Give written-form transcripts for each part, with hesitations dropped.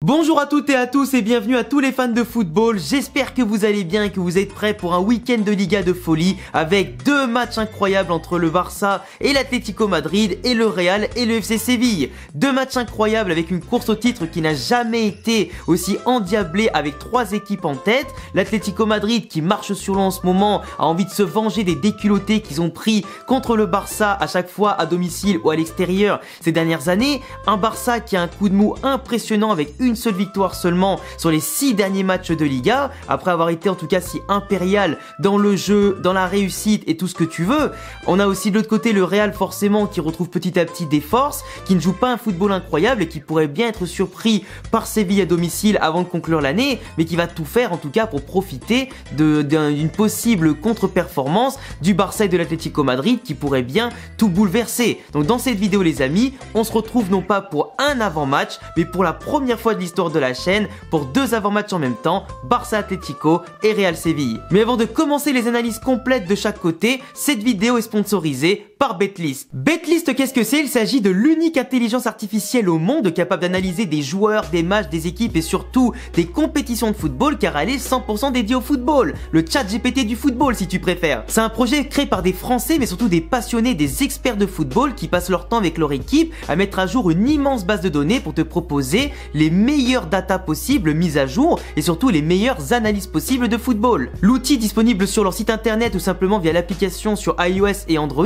Bonjour à toutes et à tous et bienvenue à tous les fans de football, j'espère que vous allez bien et que vous êtes prêts pour un week-end de Liga de folie avec deux matchs incroyables entre le Barça et l'Atlético Madrid et le Real et le FC Séville. Deux matchs incroyables avec une course au titre qui n'a jamais été aussi endiablée avec trois équipes en tête. L'Atlético Madrid qui marche sur l'eau en ce moment a envie de se venger des déculottés qu'ils ont pris contre le Barça à chaque fois à domicile ou à l'extérieur ces dernières années. Un Barça qui a un coup de mou impressionnant avec une seule victoire seulement sur les 6 derniers matchs de Liga, après avoir été en tout cas si impérial dans le jeu, dans la réussite et tout ce que tu veux. On a aussi de l'autre côté le Real forcément qui retrouve petit à petit des forces, qui ne joue pas un football incroyable et qui pourrait bien être surpris par Séville à domicile avant de conclure l'année, mais qui va tout faire en tout cas pour profiter d'une possible contre-performance du Barça et de l'Atlético Madrid qui pourrait bien tout bouleverser. Donc dans cette vidéo les amis, on se retrouve non pas pour un avant-match, mais pour la première fois de l'histoire de la chaîne, pour deux avant-matchs en même temps, Barça Atlético et Real Séville. Mais avant de commencer les analyses complètes de chaque côté, cette vidéo est sponsorisée par Betlist. Betlist, qu'est-ce que c'est? Il s'agit de l'unique intelligence artificielle au monde capable d'analyser des joueurs, des matchs, des équipes et surtout des compétitions de football car elle est 100% dédiée au football. Le chat GPT du football si tu préfères. C'est un projet créé par des Français mais surtout des passionnés, des experts de football qui passent leur temps avec leur équipe à mettre à jour une immense base de données pour te proposer les meilleures datas possibles mises à jour et surtout les meilleures analyses possibles de football. L'outil disponible sur leur site internet ou simplement via l'application sur iOS et Android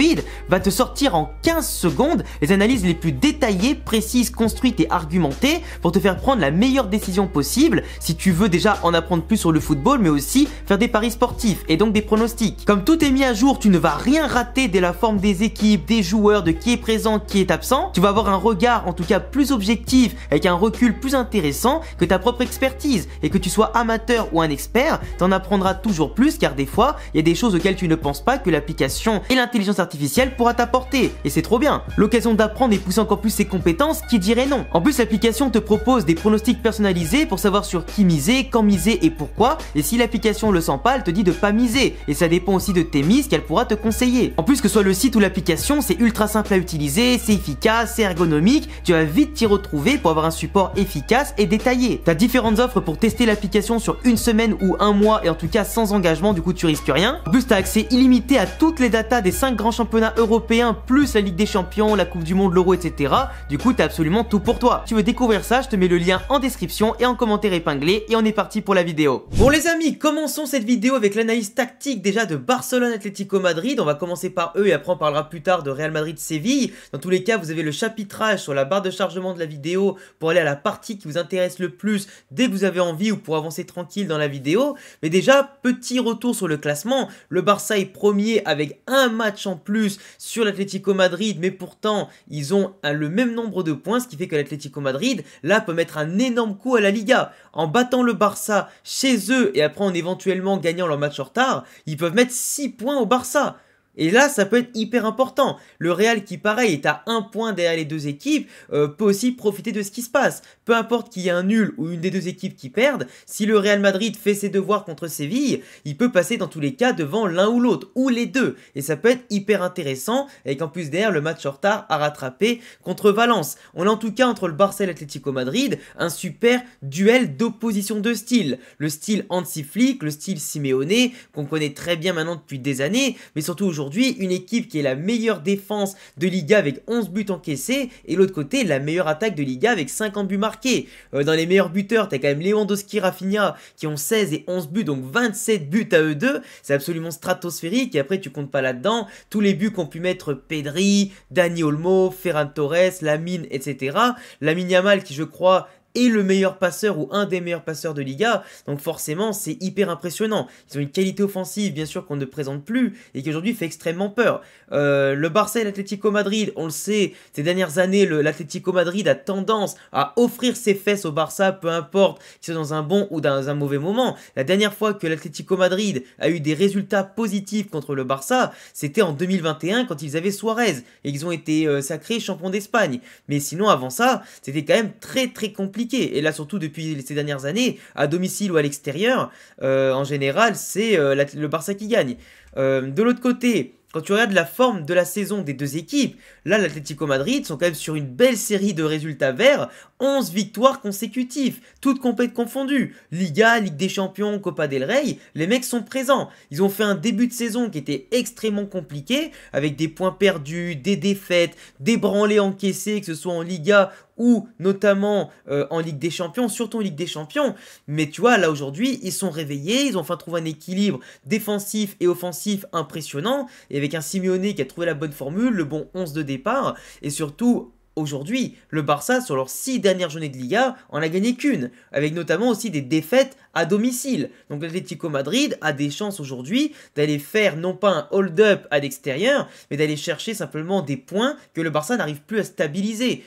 va te sortir en 15 secondes les analyses les plus détaillées, précises, construites et argumentées pour te faire prendre la meilleure décision possible si tu veux déjà en apprendre plus sur le football mais aussi faire des paris sportifs et donc des pronostics. Comme tout est mis à jour, tu ne vas rien rater dès la forme des équipes, des joueurs, de qui est présent, qui est absent. Tu vas avoir un regard en tout cas plus objectif avec un recul plus intéressant que ta propre expertise et que tu sois amateur ou un expert, t'en apprendras toujours plus car des fois il y a des choses auxquelles tu ne penses pas que l'application et l'intelligence artificielle pourra t'apporter et c'est trop bien. L'occasion d'apprendre et pousser encore plus ses compétences, qui dirait non. En plus l'application te propose des pronostics personnalisés pour savoir sur qui miser, quand miser et pourquoi, et si l'application le sent pas elle te dit de pas miser et ça dépend aussi de tes mises qu'elle pourra te conseiller. En plus que ce soit le site ou l'application, c'est ultra simple à utiliser, c'est efficace, c'est ergonomique, tu vas vite t'y retrouver pour avoir un support efficace et détaillé. T'as différentes offres pour tester l'application sur une semaine ou un mois et en tout cas sans engagement, du coup tu risques rien. En plus t'as accès illimité à toutes les datas des 5 grands championnats européens plus la Ligue des Champions, la Coupe du Monde, l'Euro, etc. Du coup t'as absolument tout pour toi. Si tu veux découvrir ça, je te mets le lien en description et en commentaire épinglé et on est parti pour la vidéo. Bon les amis, commençons cette vidéo avec l'analyse tactique déjà de Barcelone Atlético Madrid. On va commencer par eux et après on parlera plus tard de Real Madrid Séville. Dans tous les cas vous avez le chapitrage sur la barre de chargement de la vidéo pour aller à la partie qui vous intéresse le plus dès que vous avez envie ou pour avancer tranquille dans la vidéo. Mais déjà, petit retour sur le classement. Le Barça est premier avec un match en plus sur l'Atlético Madrid, mais pourtant, ils ont le même nombre de points, ce qui fait que l'Atlético Madrid, là, peut mettre un énorme coup à la Liga. En battant le Barça chez eux et après en éventuellement gagnant leur match en retard, ils peuvent mettre 6 points au Barça. Et là, ça peut être hyper important. Le Real qui, pareil, est à 1 point derrière les deux équipes, peut aussi profiter de ce qui se passe. Peu importe qu'il y ait un nul ou une des deux équipes qui perdent, si le Real Madrid fait ses devoirs contre Séville, il peut passer dans tous les cas devant l'un ou l'autre, ou les deux. Et ça peut être hyper intéressant, avec en plus derrière le match en retard à rattraper contre Valence. On a en tout cas entre le Barça et l'Atlético Madrid un super duel d'opposition de style. Le style Hansi Flick, le style Simeone, qu'on connaît très bien maintenant depuis des années, mais surtout aujourd'hui, une équipe qui est la meilleure défense de Liga avec 11 buts encaissés et l'autre côté la meilleure attaque de Liga avec 50 buts marqués. Dans les meilleurs buteurs, t'as quand même Lewandowski, Rafinha qui ont 16 et 11 buts, donc 27 buts à eux deux. C'est absolument stratosphérique et après tu comptes pas là-dedans tous les buts qu'ont pu mettre Pedri, Dani Olmo, Ferran Torres, Lamine, etc. Lamine Yamal qui je crois est le meilleur passeur ou un des meilleurs passeurs de Liga, donc forcément c'est hyper impressionnant. Ils ont une qualité offensive bien sûr qu'on ne présente plus et qui aujourd'hui fait extrêmement peur. Le Barça et l'Atlético Madrid, on le sait, ces dernières années l'Atlético Madrid a tendance à offrir ses fesses au Barça, peu importe qu'ils soient dans un bon ou dans un mauvais moment. La dernière fois que l'Atlético Madrid a eu des résultats positifs contre le Barça, c'était en 2021 quand ils avaient Suarez et ils ont été sacrés champions d'Espagne. Mais sinon avant ça, c'était quand même très compliqué. Et là surtout depuis ces dernières années, à domicile ou à l'extérieur, en général c'est le Barça qui gagne. De l'autre côté, quand tu regardes la forme de la saison des deux équipes, là l'Atlético Madrid sont quand même sur une belle série de résultats verts, 11 victoires consécutives, toutes complètes confondues, Liga, Ligue des Champions, Copa del Rey, les mecs sont présents. Ils ont fait un début de saison qui était extrêmement compliqué, avec des points perdus, des défaites, des branlées encaissées, que ce soit en Liga ou notamment en Ligue des Champions, surtout en Ligue des Champions. Mais tu vois, là aujourd'hui, ils sont réveillés, ils ont enfin trouvé un équilibre défensif et offensif impressionnant, et avec un Simeone qui a trouvé la bonne formule, le bon 11 de départ, et surtout... Aujourd'hui, le Barça, sur leurs 6 dernières journées de Liga, en a gagné qu'une, avec notamment aussi des défaites à domicile. Donc l'Atlético Madrid a des chances aujourd'hui d'aller faire non pas un hold-up à l'extérieur, mais d'aller chercher simplement des points que le Barça n'arrive plus à stabiliser.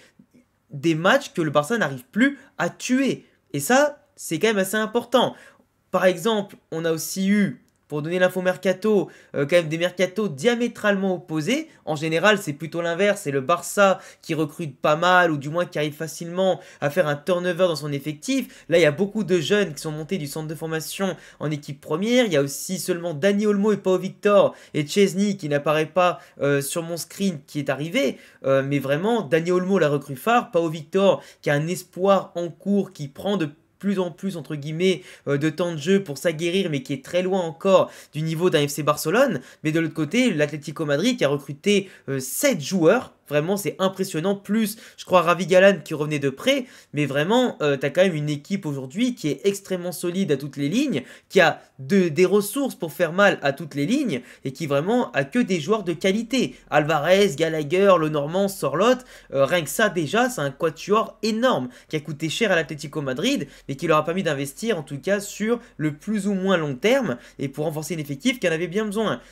Des matchs que le Barça n'arrive plus à tuer. Et ça, c'est quand même assez important. Par exemple, on a aussi eu, pour donner l'info mercato, quand même des mercatos diamétralement opposés. En général, c'est plutôt l'inverse. C'est le Barça qui recrute pas mal, ou du moins qui arrive facilement à faire un turnover dans son effectif. Là, il y a beaucoup de jeunes qui sont montés du centre de formation en équipe première. Il y a aussi seulement Dani Olmo et Pau Victor et Chesney qui n'apparaît pas sur mon screen qui est arrivé. Mais vraiment, Dani Olmo, la recrue phare. Pau Victor qui a un espoir en cours qui prend de plus en plus entre guillemets de temps de jeu pour s'aguerrir, mais qui est très loin encore du niveau d'un FC Barcelone. Mais de l'autre côté, l'Atlético Madrid qui a recruté 7 joueurs. Vraiment, c'est impressionnant. Plus, je crois, Ravi Galan qui revenait de près. Mais vraiment, tu as quand même une équipe aujourd'hui qui est extrêmement solide à toutes les lignes, qui a des ressources pour faire mal à toutes les lignes, et qui vraiment a que des joueurs de qualité. Alvarez, Gallagher, Lenormand, Sorloth, rien que ça déjà, c'est un quatuor énorme qui a coûté cher à l'Atlético Madrid, mais qui leur a permis d'investir en tout cas sur le plus ou moins long terme, et pour renforcer l'effectif qui en avait bien besoin.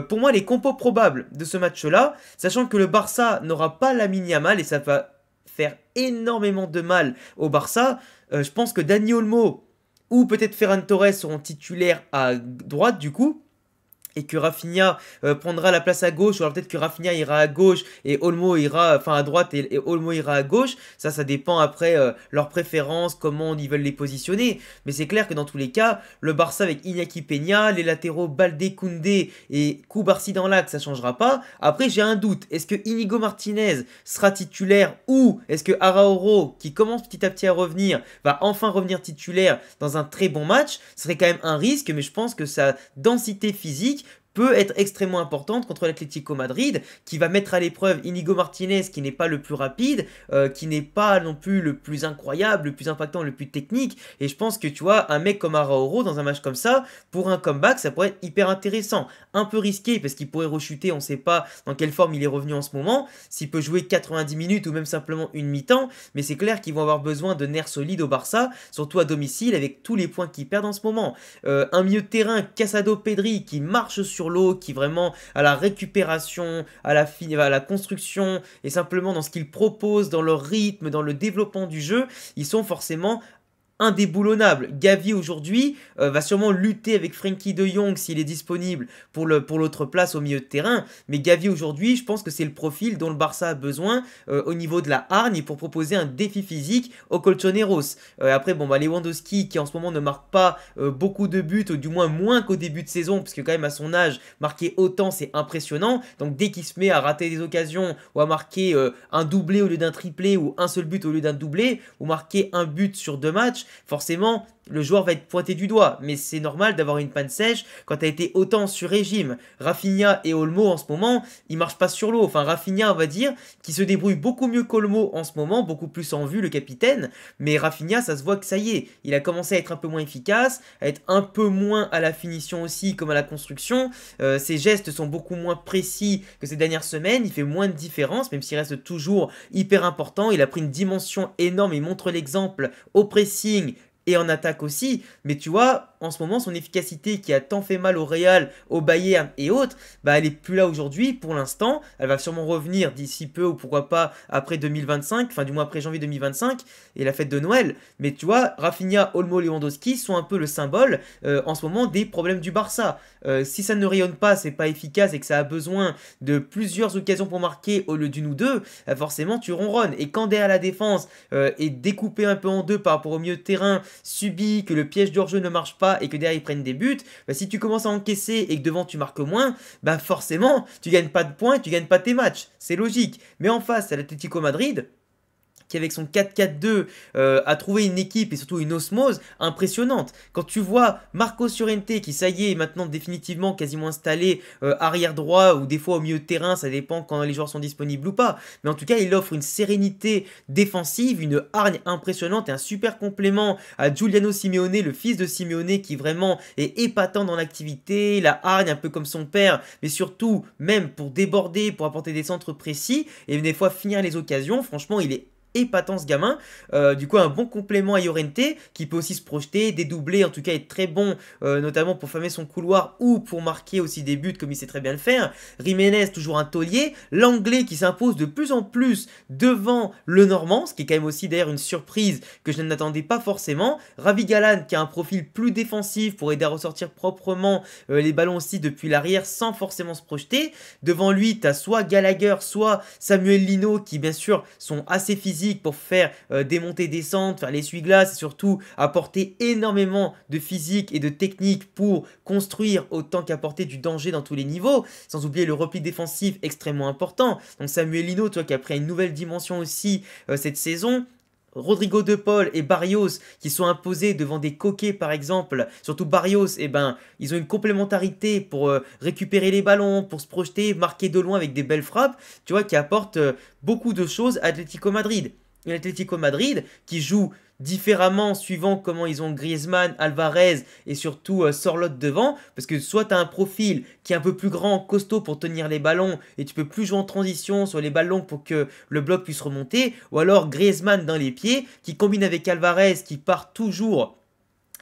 Pour moi, les compos probables de ce match-là, sachant que le Barça n'aura pas Lamine Yamal, et ça va faire énormément de mal au Barça, je pense que Dani Olmo ou peut-être Ferran Torres seront titulaires à droite du coup, et que Rafinha prendra la place à gauche, ou alors peut-être que Rafinha ira à gauche et Olmo ira, enfin à droite et Olmo ira à gauche. Ça dépend après leurs préférences, comment ils veulent les positionner. Mais c'est clair que dans tous les cas, le Barça avec Iñaki Peña, les latéraux Baldé, Koundé et Koubarsi dans l'axe, ça changera pas. Après, j'ai un doute. Est-ce que Inigo Martinez sera titulaire, ou est-ce que Araújo, qui commence petit à petit à revenir, va enfin revenir titulaire dans un très bon match? Ce serait quand même un risque, mais je pense que sa densité physique peut être extrêmement importante contre l'Atlético Madrid, qui va mettre à l'épreuve Inigo Martinez, qui n'est pas le plus rapide, qui n'est pas non plus le plus incroyable, le plus impactant, le plus technique. Et je pense que tu vois, un mec comme Araújo dans un match comme ça, pour un comeback, ça pourrait être hyper intéressant. Un peu risqué parce qu'il pourrait rechuter, on ne sait pas dans quelle forme il est revenu en ce moment, s'il peut jouer 90 minutes ou même simplement une mi-temps, mais c'est clair qu'ils vont avoir besoin de nerfs solides au Barça, surtout à domicile avec tous les points qu'ils perdent en ce moment. Un milieu de terrain, Casado-Pedri, qui marche sur l'eau, qui vraiment à la récupération, à la construction et simplement dans ce qu'ils proposent, dans leur rythme, dans le développement du jeu, ils sont forcément indéboulonnable. Gavi aujourd'hui va sûrement lutter avec Frenkie de Jong s'il est disponible pour l'autre place au milieu de terrain, mais Gavi aujourd'hui, je pense que c'est le profil dont le Barça a besoin au niveau de la hargne pour proposer un défi physique aux Colchoneros. Après, bon, Lewandowski qui en ce moment ne marque pas beaucoup de buts, ou du moins moins qu'au début de saison, parce que quand même à son âge, marquer autant c'est impressionnant, donc dès qu'il se met à rater des occasions, ou à marquer un doublé au lieu d'un triplé, ou un seul but au lieu d'un doublé, ou marquer un but sur 2 matchs, forcément, le joueur va être pointé du doigt, mais c'est normal d'avoir une panne sèche quand tu as été autant sur régime. Rafinha et Olmo en ce moment, ils marchent pas sur l'eau. Enfin, Rafinha, on va dire, qui se débrouille beaucoup mieux qu'Olmo en ce moment, beaucoup plus en vue, le capitaine. Mais Rafinha, ça se voit que ça y est, il a commencé à être un peu moins efficace, à être un peu moins à la finition aussi, comme à la construction. Ses gestes sont beaucoup moins précis que ces dernières semaines. Il fait moins de différence, même s'il reste toujours hyper important. Il a pris une dimension énorme, il montre l'exemple au pressing et en attaque aussi, mais tu vois, en ce moment, son efficacité qui a tant fait mal au Real, au Bayern et autres, bah elle est plus là aujourd'hui pour l'instant. Elle va sûrement revenir d'ici peu, ou pourquoi pas après 2025, enfin du moins après janvier 2025 et la fête de Noël. Mais tu vois, Rafinha, Olmo, Lewandowski sont un peu le symbole en ce moment des problèmes du Barça. Si ça ne rayonne pas, c'est pas efficace et que ça a besoin de plusieurs occasions pour marquer au lieu d'une ou deux, forcément tu ronronnes. Et quand derrière la défense est découpée un peu en deux par rapport au milieu de terrain, subit, que le piège de hors-jeu ne marche pas, pas et que derrière ils prennent des buts, bah, si tu commences à encaisser et que devant tu marques moins, bah forcément tu gagnes pas de points et tu gagnes pas tes matchs. C'est logique. Mais en face, à l'Atlético Madrid, qui avec son 4-4-2 a trouvé une équipe et surtout une osmose impressionnante. Quand tu vois Marcos Llorente qui ça y est maintenant définitivement quasiment installé arrière droit ou des fois au milieu de terrain, ça dépend quand les joueurs sont disponibles ou pas, mais en tout cas il offre une sérénité défensive, une hargne impressionnante et un super complément à Giuliano Simeone, le fils de Simeone qui vraiment est épatant dans l'activité, la hargne un peu comme son père, mais surtout même pour déborder, pour apporter des centres précis et des fois finir les occasions. Franchement il est épatant ce gamin. Du coup un bon complément à Llorente qui peut aussi se projeter, dédoubler, en tout cas être très bon notamment pour fermer son couloir ou pour marquer aussi des buts comme il sait très bien le faire. Jiménez toujours un taulier, l'anglais qui s'impose de plus en plus devant le normand, ce qui est quand même aussi d'ailleurs une surprise que je n'attendais pas forcément. Ravi Galan qui a un profil plus défensif pour aider à ressortir proprement les ballons aussi depuis l'arrière sans forcément se projeter. Devant lui tu as soit Gallagher soit Samuel Lino qui bien sûr sont assez physiques pour faire des montées descentes, faire l'essuie-glace et surtout apporter énormément de physique et de technique pour construire autant qu'apporter du danger dans tous les niveaux, sans oublier le repli défensif extrêmement important. Donc Samuel Lino, toi qui a pris une nouvelle dimension aussi cette saison. Rodrigo De Paul et Barrios qui sont imposés devant des coquets par exemple, surtout Barrios, eh ben, ils ont une complémentarité pour récupérer les ballons, pour se projeter, marquer de loin avec des belles frappes, tu vois, qui apportent beaucoup de choses à Atlético Madrid. Et l'Atlético Madrid qui joue différemment suivant comment ils ont Griezmann, Alvarez et surtout Sorloth devant, parce que soit tu as un profil qui est un peu plus grand, costaud pour tenir les ballons et tu peux plus jouer en transition sur les ballons pour que le bloc puisse remonter, ou alors Griezmann dans les pieds qui combine avec Alvarez qui part toujours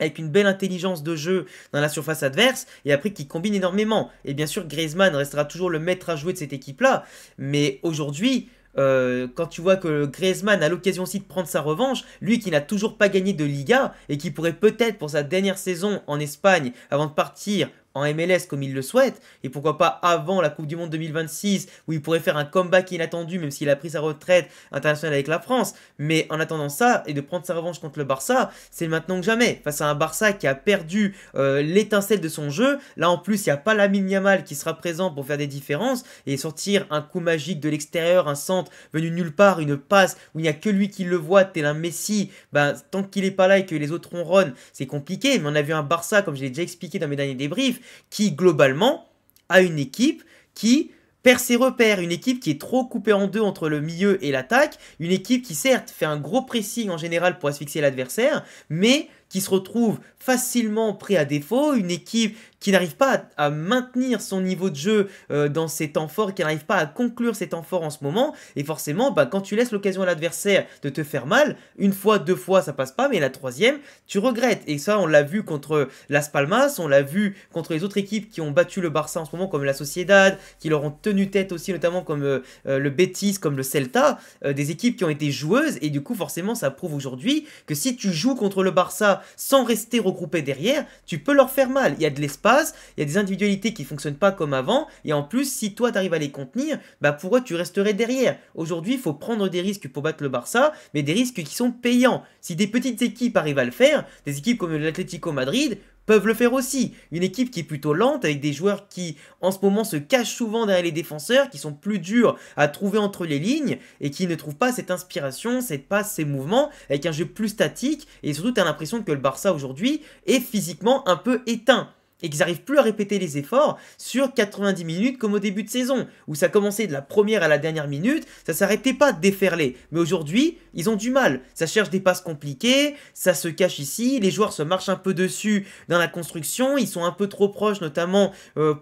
avec une belle intelligence de jeu dans la surface adverse et après qui combine énormément. Et bien sûr Griezmann restera toujours le maître à jouer de cette équipe là, mais aujourd'hui quand tu vois que Griezmann a l'occasion aussi de prendre sa revanche, lui qui n'a toujours pas gagné de Liga et qui pourrait peut-être pour sa dernière saison en Espagne avant de partir en MLS comme il le souhaite, et pourquoi pas avant la Coupe du Monde 2026 où il pourrait faire un comeback inattendu même s'il a pris sa retraite internationale avec la France, mais en attendant ça et de prendre sa revanche contre le Barça, c'est maintenant que jamais, face à un Barça qui a perdu l'étincelle de son jeu. Là en plus il n'y a pas Lamine Yamal qui sera présent pour faire des différences et sortir un coup magique de l'extérieur, un centre venu nulle part, une passe où il n'y a que lui qui le voit tel un Messi, ben, tant qu'il n'est pas là et que les autres ronronnent c'est compliqué, mais on a vu un Barça comme je l'ai déjà expliqué dans mes derniers débriefs qui globalement a une équipe qui perd ses repères, une équipe qui est trop coupée en deux entre le milieu et l'attaque, une équipe qui certes fait un gros pressing en général pour asphyxier l'adversaire, mais qui se retrouve facilement pris à défaut, une équipe qui n'arrive pas à maintenir son niveau de jeu dans ses temps forts, qui n'arrive pas à conclure ses temps forts en ce moment, et forcément, bah, quand tu laisses l'occasion à l'adversaire de te faire mal, une fois, deux fois, ça passe pas, mais la troisième, tu regrettes, et ça, on l'a vu contre Las Palmas, on l'a vu contre les autres équipes qui ont battu le Barça en ce moment, comme la Sociedad, qui leur ont tenu tête aussi, notamment comme le Betis, comme le Celta, des équipes qui ont été joueuses, et du coup, forcément, ça prouve aujourd'hui que si tu joues contre le Barça sans rester regroupé derrière, tu peux leur faire mal. Il y a de l'espace, il y a des individualités qui ne fonctionnent pas comme avant, et en plus, si toi tu arrives à les contenir, bah pour eux tu resterais derrière. Aujourd'hui, il faut prendre des risques pour battre le Barça, mais des risques qui sont payants. Si des petites équipes arrivent à le faire, des équipes comme l'Atlético Madrid peuvent le faire aussi. Une équipe qui est plutôt lente, avec des joueurs qui en ce moment se cachent souvent derrière les défenseurs, qui sont plus durs à trouver entre les lignes et qui ne trouvent pas cette inspiration, cette passe, ces mouvements, avec un jeu plus statique, et surtout tu as l'impression que le Barça aujourd'hui est physiquement un peu éteint et qu'ils n'arrivent plus à répéter les efforts sur 90 minutes comme au début de saison, où ça commençait de la première à la dernière minute, ça s'arrêtait pas de déferler. Mais aujourd'hui, ils ont du mal. Ça cherche des passes compliquées, ça se cache ici, les joueurs se marchent un peu dessus dans la construction, ils sont un peu trop proches, notamment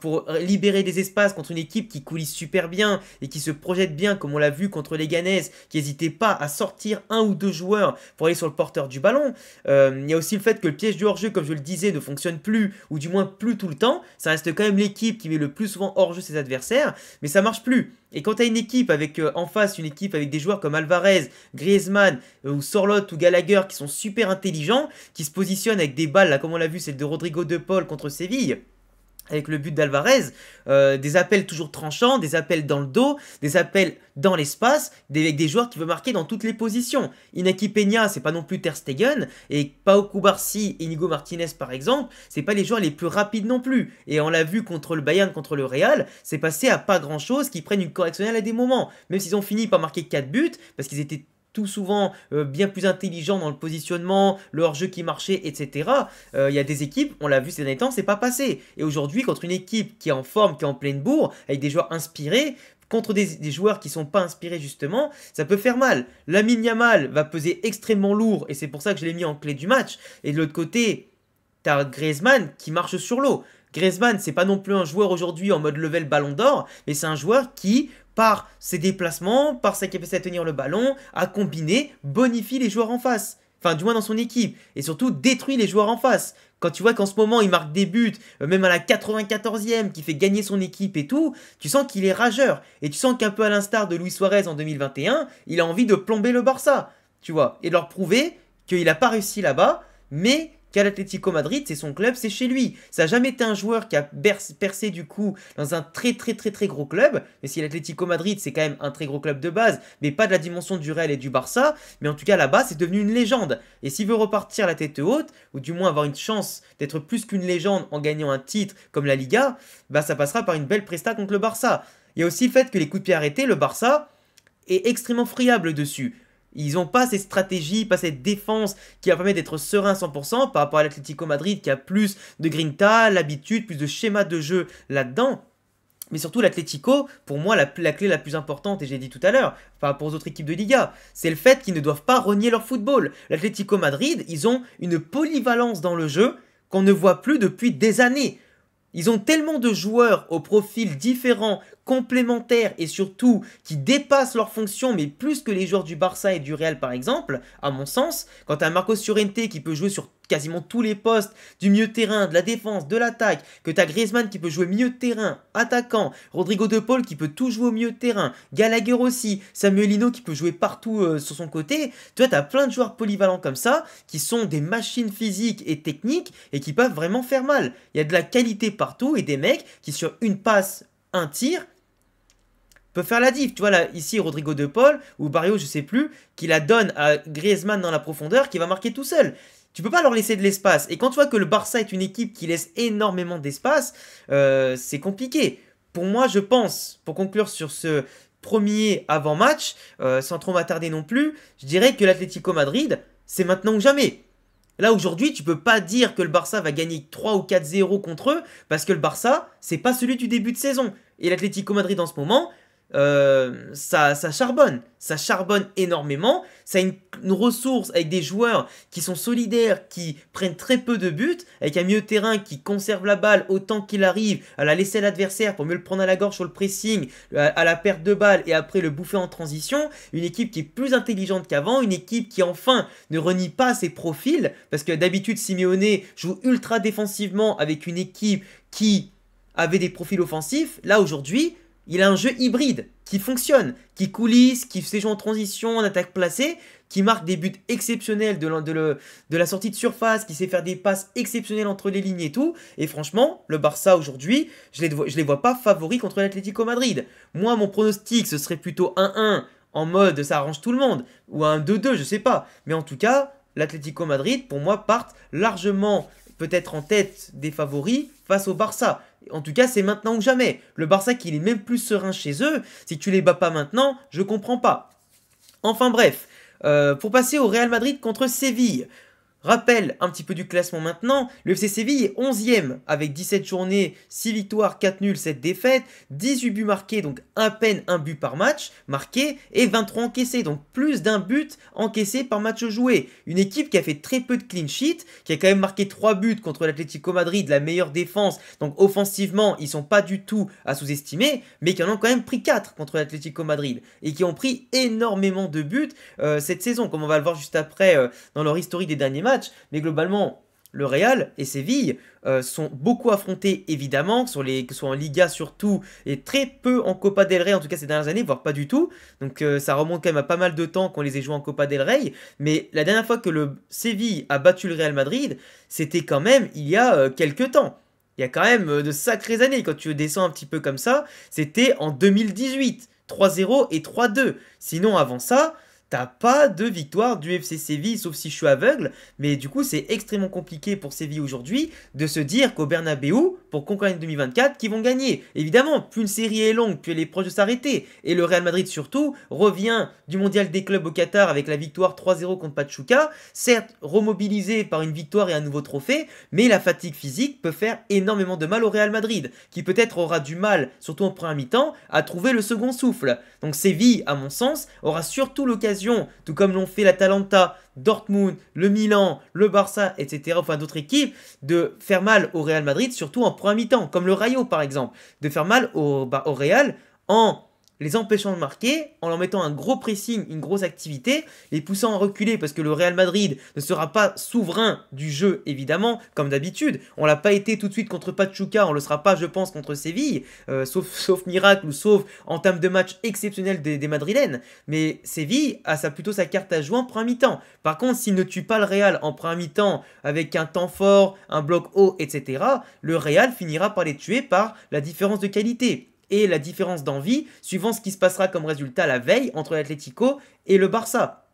pour libérer des espaces contre une équipe qui coulisse super bien et qui se projette bien, comme on l'a vu contre les Ganes, qui n'hésitaient pas à sortir un ou deux joueurs pour aller sur le porteur du ballon. Il y a aussi le fait que le piège du hors-jeu, comme je le disais, ne fonctionne plus, ou du moins plus tout le temps. Ça reste quand même l'équipe qui met le plus souvent hors jeu ses adversaires, mais ça marche plus. Et quand tu as une équipe avec en face une équipe avec des joueurs comme Alvarez, Griezmann ou Sorloth ou Gallagher qui sont super intelligents, qui se positionnent avec des balles, là comme on l'a vu celle de Rodrigo De Paul contre Séville, avec le but d'Alvarez, des appels toujours tranchants, des appels dans le dos, des appels dans l'espace, avec des joueurs qui veulent marquer dans toutes les positions. Inaki Peña, c'est pas non plus Ter Stegen, et Pau Cubarsí et Inigo Martinez par exemple, c'est pas les joueurs les plus rapides non plus. Et on l'a vu contre le Bayern, contre le Real, c'est passé à pas grand chose, qu'ils prennent une correctionnelle à des moments. Même s'ils ont fini par marquer 4 buts, parce qu'ils étaient tout souvent bien plus intelligent dans le positionnement, le hors-jeu qui marchait, etc. Il y a des équipes, on l'a vu ces derniers temps, c'est pas passé. Et aujourd'hui, contre une équipe qui est en forme, qui est en pleine bourre, avec des joueurs inspirés, contre des joueurs qui sont pas inspirés justement, ça peut faire mal. Lamine Yamal va peser extrêmement lourd, et c'est pour ça que je l'ai mis en clé du match. Et de l'autre côté, t'as Griezmann qui marche sur l'eau. Griezmann, c'est pas non plus un joueur aujourd'hui en mode level ballon d'or, mais c'est un joueur qui, par ses déplacements, par sa capacité à tenir le ballon, à combiner, bonifie les joueurs en face. Enfin, du moins dans son équipe. Et surtout, détruit les joueurs en face. Quand tu vois qu'en ce moment, il marque des buts, même à la 94e, qui fait gagner son équipe et tout, tu sens qu'il est rageur. Et tu sens qu'un peu à l'instar de Luis Suarez en 2021, il a envie de plomber le Barça. Tu vois, et de leur prouver qu'il n'a pas réussi là-bas, mais qu'à l'Atlético Madrid, c'est son club, c'est chez lui. Ça n'a jamais été un joueur qui a percé du coup dans un très gros club. Mais si l'Atlético Madrid, c'est quand même un très gros club de base, mais pas de la dimension du Real et du Barça. Mais en tout cas, là-bas, c'est devenu une légende. Et s'il veut repartir la tête haute, ou du moins avoir une chance d'être plus qu'une légende en gagnant un titre comme la Liga, bah ça passera par une belle presta contre le Barça. Il y a aussi le fait que les coups de pied arrêtés, le Barça est extrêmement friable dessus. Ils n'ont pas cette stratégie, pas cette défense qui va permettre d'être serein à 100% par rapport à l'Atlético Madrid qui a plus de grinta, l'habitude, plus de schéma de jeu là-dedans. Mais surtout l'Atlético, pour moi la clé la plus importante, et j'ai dit tout à l'heure, par rapport aux autres équipes de Liga, c'est le fait qu'ils ne doivent pas renier leur football. L'Atlético Madrid, ils ont une polyvalence dans le jeu qu'on ne voit plus depuis des années. Ils ont tellement de joueurs au profil différents, complémentaires et surtout qui dépassent leurs fonctions, mais plus que les joueurs du Barça et du Real par exemple, à mon sens. Quand tu as Marcos Llorente qui peut jouer sur quasiment tous les postes, du milieu de terrain, de la défense, de l'attaque, que tu as Griezmann qui peut jouer milieu de terrain, attaquant, Rodrigo De Paul qui peut tout jouer au milieu de terrain, Gallagher aussi, Samuel Eto'o qui peut jouer partout sur son côté. Tu vois, tu as plein de joueurs polyvalents comme ça, qui sont des machines physiques et techniques et qui peuvent vraiment faire mal. Il y a de la qualité partout et des mecs qui sur une passe, un tir, peut faire la diff. Tu vois là, ici Rodrigo De Paul ou Barrio, je sais plus, qui la donne à Griezmann dans la profondeur, qui va marquer tout seul. Tu peux pas leur laisser de l'espace. Et quand tu vois que le Barça est une équipe qui laisse énormément d'espace, c'est compliqué. Pour moi, je pense, pour conclure sur ce premier avant-match, sans trop m'attarder non plus, je dirais que l'Atlético Madrid, c'est maintenant ou jamais. Là, aujourd'hui, tu peux pas dire que le Barça va gagner 3 ou 4-0 contre eux, parce que le Barça, c'est pas celui du début de saison. Et l'Atlético Madrid en ce moment, ça charbonne énormément, ça a une ressource avec des joueurs qui sont solidaires, qui prennent très peu de buts, avec un milieu de terrain qui conserve la balle autant qu'il arrive, à la laisser à l'adversaire pour mieux le prendre à la gorge sur le pressing, à la perte de balle et après le bouffer en transition, une équipe qui est plus intelligente qu'avant, une équipe qui enfin ne renie pas ses profils, parce que d'habitude Simeone joue ultra défensivement avec une équipe qui avait des profils offensifs. Là aujourd'hui, il a un jeu hybride qui fonctionne, qui coulisse, qui fait jouer en transition, en attaque placée, qui marque des buts exceptionnels de la sortie de surface, qui sait faire des passes exceptionnelles entre les lignes et tout. Et franchement, le Barça aujourd'hui, je les vois pas favoris contre l'Atlético Madrid. Moi, mon pronostic, ce serait plutôt 1-1 en mode ça arrange tout le monde, ou un 2-2, je sais pas. Mais en tout cas, l'Atlético Madrid, pour moi, part largement peut-être en tête des favoris face au Barça. En tout cas, c'est maintenant ou jamais. Le Barça qui est même plus serein chez eux, si tu les bats pas maintenant, je comprends pas. Enfin bref, pour passer au Real Madrid contre Séville. Rappel un petit peu du classement maintenant, le FC Séville est 11e avec 17 journées, 6 victoires, 4 nuls, 7 défaites, 18 buts marqués, donc à peine un but par match marqué, et 23 encaissés, donc plus d'un but encaissé par match joué. Une équipe qui a fait très peu de clean sheet, qui a quand même marqué 3 buts contre l'Atlético Madrid, la meilleure défense, donc offensivement ils sont pas du tout à sous-estimer, mais qui en ont quand même pris 4 contre l'Atlético Madrid, et qui ont pris énormément de buts cette saison, comme on va le voir juste après dans leur historique des derniers matchs. Mais globalement, le Real et Séville sont beaucoup affrontés évidemment, que ce soit en Liga surtout, et très peu en Copa del Rey, en tout cas ces dernières années, voire pas du tout. Donc ça remonte quand même à pas mal de temps qu'on les ait joués en Copa del Rey. Mais la dernière fois que le Séville a battu le Real Madrid, c'était quand même il y a quelques temps. Il il y a quand même de sacrées années. Quand tu descends un petit peu comme ça, c'était en 2018. 3-0 et 3-2. Sinon, avant ça, t'as pas de victoire du FC Séville, sauf si je suis aveugle. Mais du coup, c'est extrêmement compliqué pour Séville aujourd'hui de se dire qu'au Bernabeu, pour conclure 2024, qu'ils vont gagner. Évidemment, plus une série est longue, plus elle est proche de s'arrêter. Et le Real Madrid, surtout, revient du Mondial des clubs au Qatar avec la victoire 3-0 contre Pachuca. Certes, remobilisé par une victoire et un nouveau trophée, mais la fatigue physique peut faire énormément de mal au Real Madrid, qui peut-être aura du mal, surtout en première mi-temps, à trouver le second souffle. Donc Séville, à mon sens, aura surtout l'occasion, tout comme l'ont fait l'Atalanta, Dortmund, le Milan, le Barça, etc., enfin d'autres équipes, de faire mal au Real Madrid, surtout en première mi-temps, comme le Rayo par exemple, de faire mal au Real en les empêchant de marquer, en leur mettant un gros pressing, une grosse activité, les poussant à reculer parce que le Real Madrid ne sera pas souverain du jeu, évidemment, comme d'habitude. On l'a pas été tout de suite contre Pachuca, on le sera pas, je pense, contre Séville, sauf miracle ou sauf entame de match exceptionnel des Madrilènes. Mais Séville a plutôt sa carte à jouer en première mi-temps. Par contre, s'il ne tue pas le Real en première mi-temps avec un temps fort, un bloc haut, etc., le Real finira par les tuer par la différence de qualité et la différence d'envie, suivant ce qui se passera comme résultat la veille entre l'Atlético et le Barça.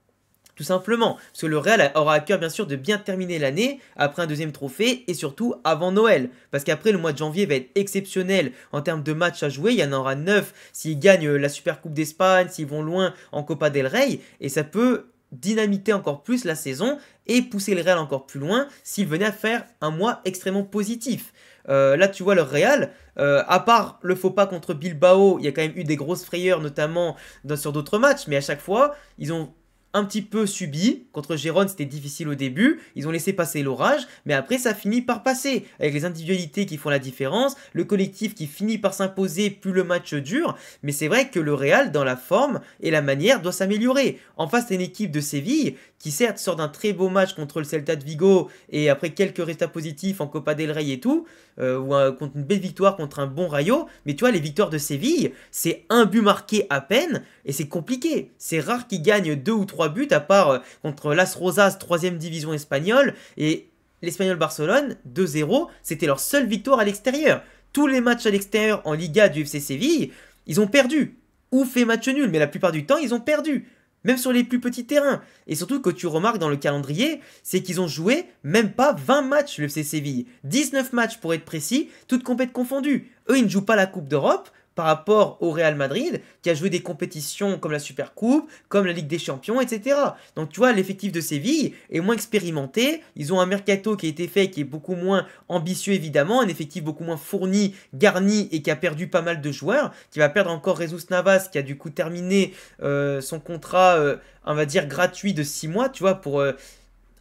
Tout simplement, parce que le Real aura à cœur bien sûr de bien terminer l'année après un deuxième trophée et surtout avant Noël. Parce qu'après le mois de janvier va être exceptionnel en termes de matchs à jouer, il y en aura 9 s'ils gagnent la Super Coupe d'Espagne, s'ils vont loin en Copa del Rey, et ça peut dynamiter encore plus la saison et pousser le Real encore plus loin s'il venait à faire un mois extrêmement positif. Là tu vois le Real, à part le faux pas contre Bilbao, il y a quand même eu des grosses frayeurs notamment sur d'autres matchs, mais à chaque fois ils ont un petit peu subi. Contre Gérone, c'était difficile au début. Ils ont laissé passer l'orage, mais après, ça finit par passer. Avec les individualités qui font la différence, le collectif qui finit par s'imposer, plus le match dure. Mais c'est vrai que le Real, dans la forme et la manière, doit s'améliorer. En face, c'est une équipe de Séville qui certes sort d'un très beau match contre le Celta de Vigo et après quelques résultats positifs en Copa del Rey et tout, ou contre une belle victoire contre un bon Rayo, mais tu vois, les victoires de Séville, c'est un but marqué à peine et c'est compliqué. C'est rare qu'ils gagnent 2 ou 3 buts, à part contre Las Rosas, 3ème division espagnole, et l'Espagnol Barcelone, 2-0, c'était leur seule victoire à l'extérieur. Tous les matchs à l'extérieur en Liga du FC Séville, ils ont perdu, ou fait match nul, mais la plupart du temps, ils ont perdu. Même sur les plus petits terrains. Et surtout, que tu remarques dans le calendrier, c'est qu'ils ont joué même pas 20 matchs, le FC Séville. 19 matchs pour être précis, toutes compétitions confondues. Eux, ils ne jouent pas la Coupe d'Europe par rapport au Real Madrid, qui a joué des compétitions comme la Super Coupe, comme la Ligue des Champions, etc. Donc tu vois, l'effectif de Séville est moins expérimenté, ils ont un mercato qui a été fait, qui est beaucoup moins ambitieux évidemment, un effectif beaucoup moins fourni, garni, et qui a perdu pas mal de joueurs, qui va perdre encore Jesus Navas, qui a du coup terminé son contrat, on va dire, gratuit de 6 mois, tu vois, pour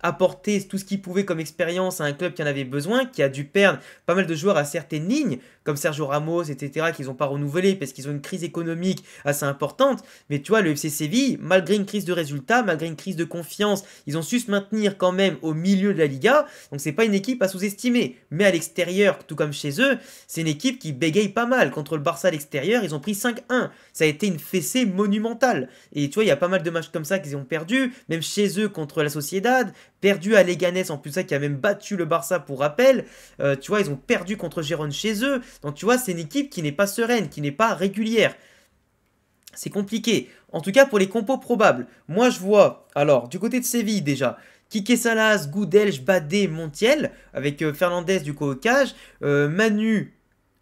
apporter tout ce qu'il pouvait comme expérience à un club qui en avait besoin, qui a dû perdre pas mal de joueurs à certaines lignes, comme Sergio Ramos, etc., qu'ils n'ont pas renouvelé parce qu'ils ont une crise économique assez importante. Mais tu vois, le FC Séville, malgré une crise de résultats, malgré une crise de confiance, ils ont su se maintenir quand même au milieu de la Liga. Donc c'est pas une équipe à sous-estimer. Mais à l'extérieur, tout comme chez eux, c'est une équipe qui bégaye pas mal. Contre le Barça à l'extérieur, ils ont pris 5-1. Ça a été une fessée monumentale. Et tu vois, il y a pas mal de matchs comme ça qu'ils ont perdu, même chez eux contre la Sociedad, perdu à Leganés en plus, ça qui a même battu le Barça pour rappel. Tu vois, ils ont perdu contre Gérone chez eux. Donc tu vois, c'est une équipe qui n'est pas sereine, qui n'est pas régulière. C'est compliqué. En tout cas, pour les compos probables, moi je vois, alors, du côté de Séville déjà, Quique Salas, Goudelj, Badé, Montiel, avec Fernandez du coup au cage, Manu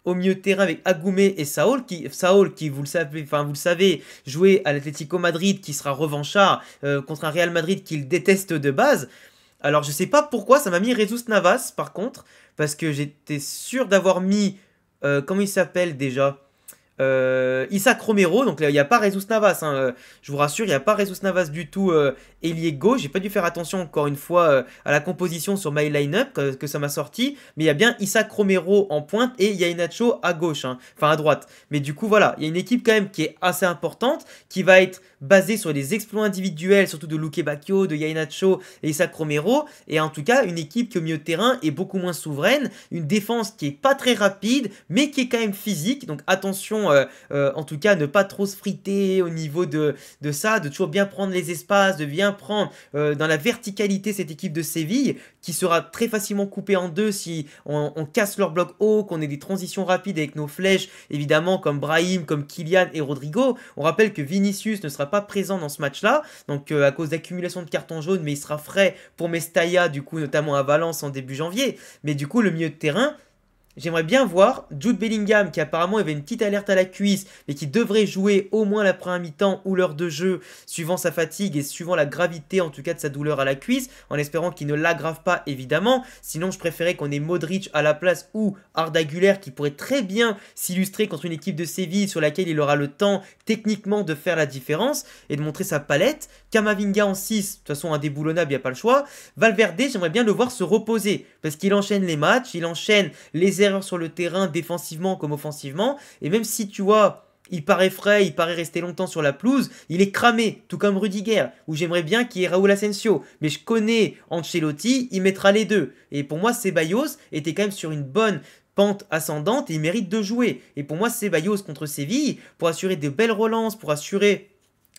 au milieu de terrain avec Agoumé et Saúl qui vous le savez, jouait à l'Atlético Madrid, qui sera revanchard contre un Real Madrid qu'il déteste de base. Alors je sais pas pourquoi ça m'a mis Jesus Navas par contre, parce que j'étais sûr d'avoir mis, comment il s'appelle déjà, Isaac Romero, donc il n'y a pas Jesus Navas, hein, je vous rassure, il n'y a pas Jesus Navas du tout, ailier gauche. J'ai pas dû faire attention encore une fois à la composition sur my line-up que ça m'a sorti, mais il y a bien Isaac Romero en pointe et Iheanacho à gauche, hein, enfin à droite. Mais du coup voilà, il y a une équipe quand même qui est assez importante, qui va être basée sur les exploits individuels, surtout de Luque Bacchio, de Iheanacho et Isaac Romero, et en tout cas une équipe qui au milieu de terrain est beaucoup moins souveraine, une défense qui est pas très rapide, mais qui est quand même physique, donc attention attention, en tout cas, ne pas trop se friter au niveau de ça, de toujours bien prendre les espaces, de bien prendre dans la verticalité cette équipe de Séville, qui sera très facilement coupée en deux si on casse leur bloc haut, qu'on ait des transitions rapides avec nos flèches, évidemment, comme Brahim, comme Kylian et Rodrigo. On rappelle que Vinicius ne sera pas présent dans ce match-là, donc à cause d'accumulation de cartons jaunes, mais il sera frais pour Mestalla, du coup, notamment à Valence en début janvier. Mais du coup, le milieu de terrain, j'aimerais bien voir Jude Bellingham, qui apparemment avait une petite alerte à la cuisse, mais qui devrait jouer au moins la première mi-temps ou l'heure de jeu, suivant sa fatigue et suivant la gravité en tout cas de sa douleur à la cuisse, en espérant qu'il ne l'aggrave pas évidemment. Sinon, je préférais qu'on ait Modric à la place ou Arda Güler, qui pourrait très bien s'illustrer contre une équipe de Séville sur laquelle il aura le temps techniquement de faire la différence et de montrer sa palette. Kamavinga en 6, de toute façon indéboulonnable, il n'y a pas le choix. Valverde, j'aimerais bien le voir se reposer, parce qu'il enchaîne les matchs, il enchaîne les erreurs sur le terrain, défensivement comme offensivement, et même si tu vois, il paraît frais, il paraît rester longtemps sur la pelouse, il est cramé, tout comme Rudiger, où j'aimerais bien qu'il y ait Raúl Asensio, mais je connais Ancelotti, il mettra les deux, et pour moi Ceballos était quand même sur une bonne pente ascendante et il mérite de jouer, et pour moi Ceballos contre Séville, pour assurer de belles relances, pour assurer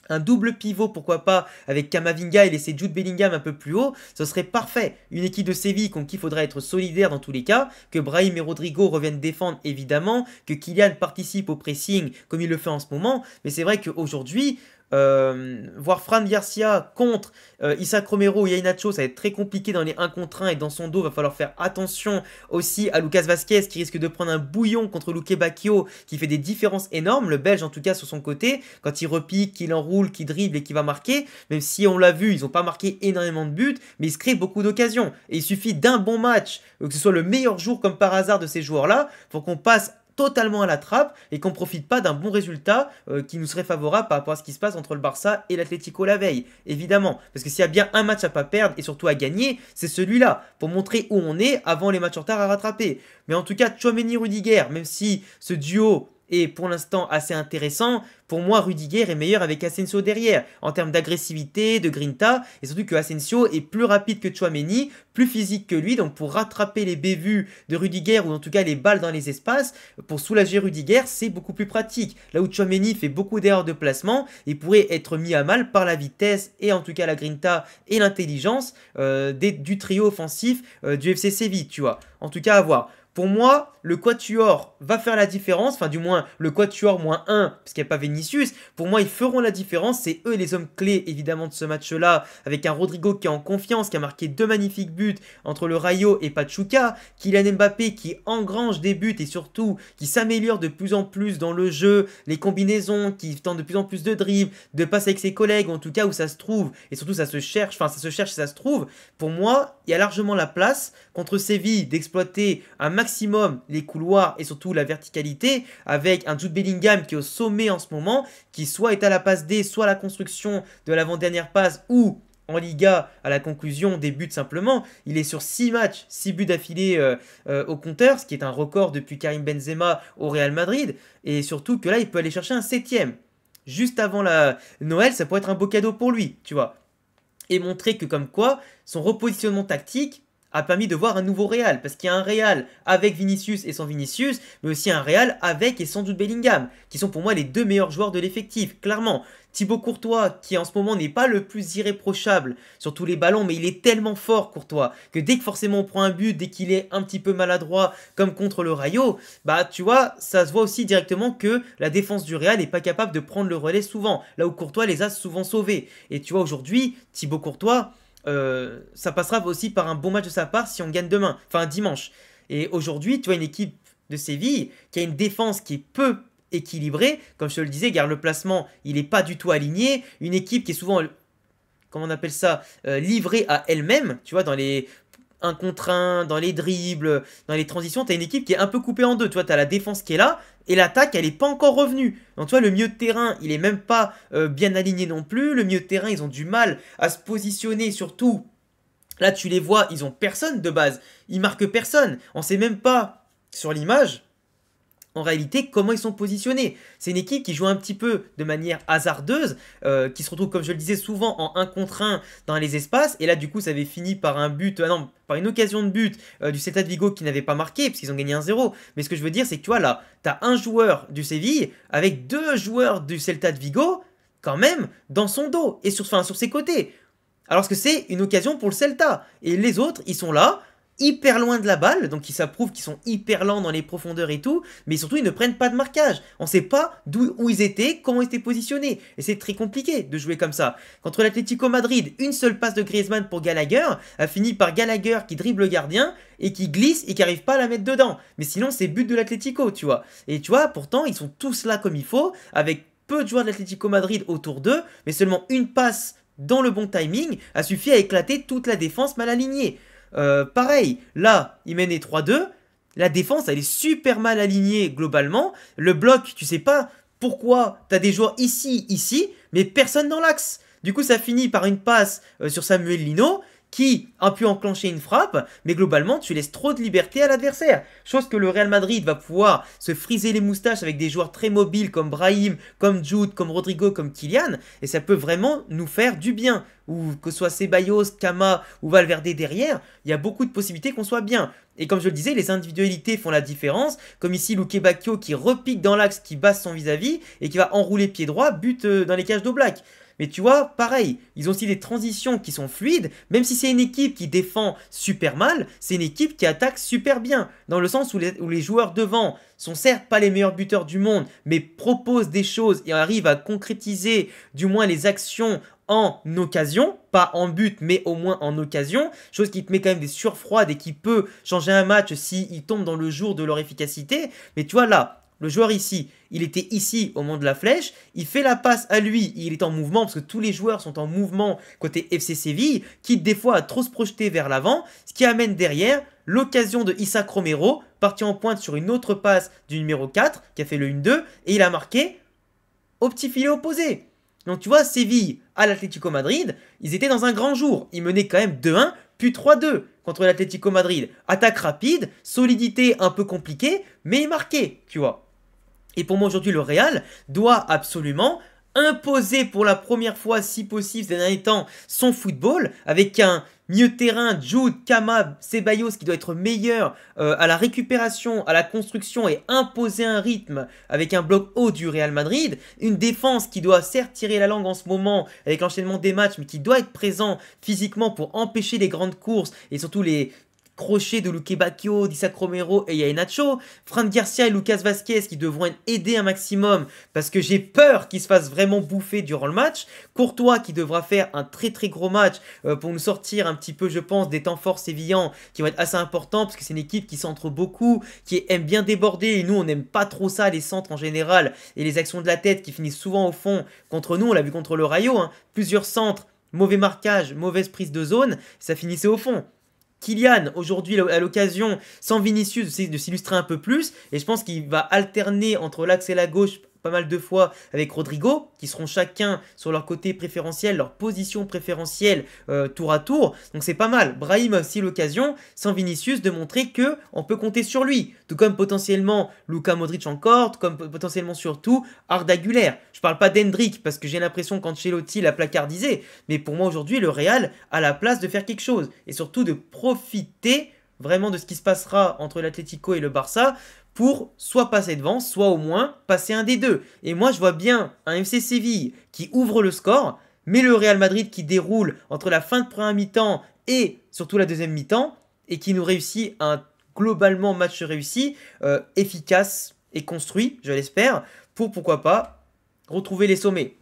un double pivot, pourquoi pas, avec Kamavinga et laisser Jude Bellingham un peu plus haut, ce serait parfait. Une équipe de Séville contre qui il faudra être solidaire dans tous les cas, que Brahim et Rodrigo reviennent défendre évidemment, que Kylian participe au pressing comme il le fait en ce moment, mais c'est vrai qu'aujourd'hui, voir Fran Garcia contre Isaac Romero ou Iheanacho, ça va être très compliqué dans les 1 contre 1 et dans son dos, va falloir faire attention aussi à Lucas Vazquez qui risque de prendre un bouillon contre Luque Bacchio qui fait des différences énormes, le Belge en tout cas sur son côté, quand il repique, qu'il enroule, qu'il dribble et qu'il va marquer, même si on l'a vu, ils n'ont pas marqué énormément de buts, mais ils se créent beaucoup d'occasions et il suffit d'un bon match, que ce soit le meilleur jour comme par hasard de ces joueurs-là, pour qu'on passe totalement à la trappe et qu'on ne profite pas d'un bon résultat qui nous serait favorable par rapport à ce qui se passe entre le Barça et l'Atlético la veille, évidemment. Parce que s'il y a bien un match à pas perdre et surtout à gagner, c'est celui-là, pour montrer où on est avant les matchs en retard à rattraper. Mais en tout cas, Tchouaméni-Rudiger, même si ce duo est pour l'instant assez intéressant, pour moi Rudiger est meilleur avec Asensio derrière, en termes d'agressivité, de grinta, et surtout que Asensio est plus rapide que Tchouaméni, plus physique que lui, donc pour rattraper les bévues de Rudiger, ou en tout cas les balles dans les espaces, pour soulager Rudiger, c'est beaucoup plus pratique. Là où Tchouaméni fait beaucoup d'erreurs de placement, et pourrait être mis à mal par la vitesse, et en tout cas la grinta et l'intelligence du trio offensif du FC Séville, tu vois. En tout cas à voir. Pour moi, le Quatuor va faire la différence, enfin du moins le Quatuor -1, parce qu'il n'y a pas Vinicius. Pour moi, ils feront la différence, c'est eux les hommes clés évidemment de ce match-là, avec un Rodrigo qui est en confiance, qui a marqué 2 magnifiques buts entre le Rayo et Pachuca, Kylian Mbappé qui engrange des buts et surtout qui s'améliore de plus en plus dans le jeu, les combinaisons, qui tente de plus en plus de dribbles, de passes avec ses collègues, en tout cas où ça se trouve, et surtout ça se cherche et ça se trouve. Pour moi, il y a largement la place contre Séville d'exploiter un maximum les couloirs et surtout la verticalité avec un Jude Bellingham qui est au sommet en ce moment, qui soit est à la passe D, soit à la construction de l'avant-dernière passe ou en Liga à la conclusion des buts simplement. Il est sur 6 matchs, 6 buts d'affilée au compteur, ce qui est un record depuis Karim Benzema au Real Madrid, et surtout que là il peut aller chercher un 7ème. Juste avant la Noël, ça pourrait être un beau cadeau pour lui, tu vois. Et montrer que comme quoi, son repositionnement tactique a permis de voir un nouveau Real, parce qu'il y a un Real avec Vinicius et sans Vinicius, mais aussi un Real avec et sans Jude Bellingham, qui sont pour moi les 2 meilleurs joueurs de l'effectif, clairement. Thibaut Courtois, qui en ce moment n'est pas le plus irréprochable sur tous les ballons, mais il est tellement fort Courtois, que dès que forcément on prend un but, dès qu'il est un petit peu maladroit, comme contre le Rayo, bah tu vois, ça se voit aussi directement que la défense du Real n'est pas capable de prendre le relais souvent, là où Courtois les a souvent sauvés. Et tu vois, aujourd'hui, Thibaut Courtois, ça passera aussi par un bon match de sa part si on gagne demain, enfin dimanche. Et aujourd'hui, tu vois une équipe de Séville qui a une défense qui est peu équilibrée, comme je te le disais, car le placement, il n'est pas du tout aligné. Une équipe qui est souvent, comment on appelle ça, livrée à elle-même, tu vois, dans les 1 contre 1, dans les dribbles, dans les transitions, tu as une équipe qui est un peu coupée en deux. Tu vois, tu as la défense qui est là, et l'attaque, elle n'est pas encore revenue. Donc, tu vois, le milieu de terrain, il n'est même pas bien aligné non plus. Le milieu de terrain, ils ont du mal à se positionner, surtout. Là, tu les vois, ils ont personne de base. Ils marquent personne. On ne sait même pas, sur l'image, en réalité comment ils sont positionnés. C'est une équipe qui joue un petit peu de manière hasardeuse, qui se retrouve, comme je le disais, souvent en 1 contre 1 dans les espaces. Et là, du coup, ça avait fini par un but, non, par une occasion de but du Celta de Vigo qui n'avait pas marqué, puisqu'ils ont gagné 1-0. Mais ce que je veux dire, c'est que tu vois, là, tu as un joueur du Séville avec 2 joueurs du Celta de Vigo, quand même, dans son dos et sur ses côtés. Alors que c'est une occasion pour le Celta. Et les autres, ils sont là, hyper loin de la balle, donc ça prouve qu'ils sont hyper lents dans les profondeurs et tout, mais surtout ils ne prennent pas de marquage. On ne sait pas où ils étaient, comment ils étaient positionnés, et c'est très compliqué de jouer comme ça. Contre l'Atlético Madrid, une seule passe de Griezmann pour Gallagher a fini par Gallagher qui dribble le gardien et qui glisse et qui n'arrive pas à la mettre dedans. Mais sinon c'est but de l'Atlético, tu vois. Et tu vois, pourtant ils sont tous là comme il faut, avec peu de joueurs de l'Atlético Madrid autour d'eux, mais seulement une passe dans le bon timing a suffi à éclater toute la défense mal alignée. Pareil, là, il menait 3-2. La défense, elle est super mal alignée globalement. Le bloc, tu sais pas pourquoi tu as des joueurs ici, mais personne dans l'axe. Du coup, ça finit par une passe sur Samuel Lino qui a pu enclencher une frappe, mais globalement, tu laisses trop de liberté à l'adversaire. Chose que le Real Madrid va pouvoir se friser les moustaches avec des joueurs très mobiles comme Brahim, comme Jude, comme Rodrigo, comme Kylian, et ça peut vraiment nous faire du bien. Ou que ce soit Ceballos, Kama ou Valverde derrière, il y a beaucoup de possibilités qu'on soit bien. Et comme je le disais, les individualités font la différence, comme ici Luque Bacchio qui repique dans l'axe, qui basse son vis-à-vis, et qui va enrouler pied droit, but dans les cages d'Oblak. Mais tu vois, pareil, ils ont aussi des transitions qui sont fluides, même si c'est une équipe qui défend super mal, c'est une équipe qui attaque super bien, dans le sens où les joueurs devant sont certes pas les meilleurs buteurs du monde, mais proposent des choses et arrivent à concrétiser du moins les actions en occasion, pas en but, mais au moins en occasion, chose qui te met quand même des surfroides et qui peut changer un match s'ils tombent dans le jour de leur efficacité. Mais tu vois là, le joueur ici, il était ici au moment de la flèche, il fait la passe à lui, il est en mouvement parce que tous les joueurs sont en mouvement côté FC Séville, quitte des fois à trop se projeter vers l'avant, ce qui amène derrière l'occasion de Isaac Romero, parti en pointe sur une autre passe du numéro 4, qui a fait le 1-2, et il a marqué au petit filet opposé. Donc tu vois, Séville à l'Atlético Madrid, ils étaient dans un grand jour, ils menaient quand même 2-1, puis 3-2 contre l'Atlético Madrid. Attaque rapide, solidité un peu compliquée, mais ils marquaient, tu vois. Et pour moi aujourd'hui, le Real doit absolument imposer pour la première fois, si possible, ces derniers temps, son football avec un milieu de terrain, Jude, Kama, Ceballos qui doit être meilleur à la récupération, à la construction et imposer un rythme avec un bloc haut du Real Madrid. Une défense qui doit certes tirer la langue en ce moment avec l'enchaînement des matchs, mais qui doit être présent physiquement pour empêcher les grandes courses et surtout les crochet de Luque Bacchio, d'Isaac Romero et Yael Nacho, Fran Garcia et Lucas Vazquez qui devront être aidés un maximum parce que j'ai peur qu'ils se fassent vraiment bouffer durant le match, Courtois qui devra faire un très très gros match pour nous sortir un petit peu je pense des temps forts sévillans qui vont être assez importants parce que c'est une équipe qui centre beaucoup, qui aime bien déborder et nous on n'aime pas trop ça les centres en général et les actions de la tête qui finissent souvent au fond contre nous, on l'a vu contre le Rayo, hein, plusieurs centres, mauvais marquage, mauvaise prise de zone, ça finissait au fond. Kylian, aujourd'hui, à l'occasion, sans Vinicius, de s'illustrer un peu plus. Et je pense qu'il va alterner entre l'axe et la gauche pas mal de fois avec Rodrigo, qui seront chacun sur leur côté préférentiel, leur position préférentielle tour à tour. Donc c'est pas mal. Brahim a aussi l'occasion, sans Vinicius, de montrer que on peut compter sur lui. Tout comme potentiellement Luka Modric encore, tout comme potentiellement surtout Arda Güler. Je parle pas d'Hendrick parce que j'ai l'impression qu'Ancelotti l'a placardisé. Mais pour moi aujourd'hui, le Real a la place de faire quelque chose. Et surtout de profiter vraiment de ce qui se passera entre l'Atlético et le Barça pour soit passer devant, soit au moins passer un des deux. Et moi, je vois bien un FC Séville qui ouvre le score, mais le Real Madrid qui déroule entre la fin de première mi-temps et surtout la deuxième mi-temps, et qui nous réussit un globalement match réussi, efficace et construit, je l'espère, pour pourquoi pas retrouver les sommets.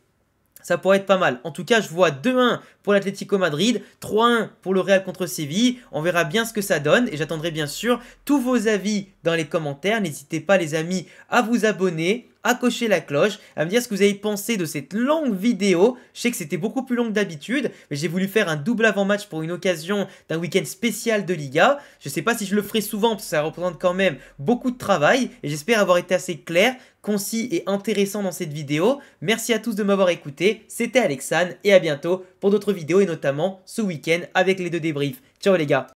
Ça pourrait être pas mal. En tout cas, je vois 2-1 pour l'Atlético Madrid, 3-1 pour le Real contre Séville. On verra bien ce que ça donne et j'attendrai bien sûr tous vos avis dans les commentaires. N'hésitez pas les amis à vous abonner, à cocher la cloche, à me dire ce que vous avez pensé de cette longue vidéo. Je sais que c'était beaucoup plus long que d'habitude, mais j'ai voulu faire un double avant-match pour une occasion d'un week-end spécial de Liga. Je ne sais pas si je le ferai souvent parce que ça représente quand même beaucoup de travail et j'espère avoir été assez clair, concis et intéressant dans cette vidéo. Merci à tous de m'avoir écouté, c'était Alexane et à bientôt pour d'autres vidéos et notamment ce week-end avec les deux débriefs. Ciao les gars!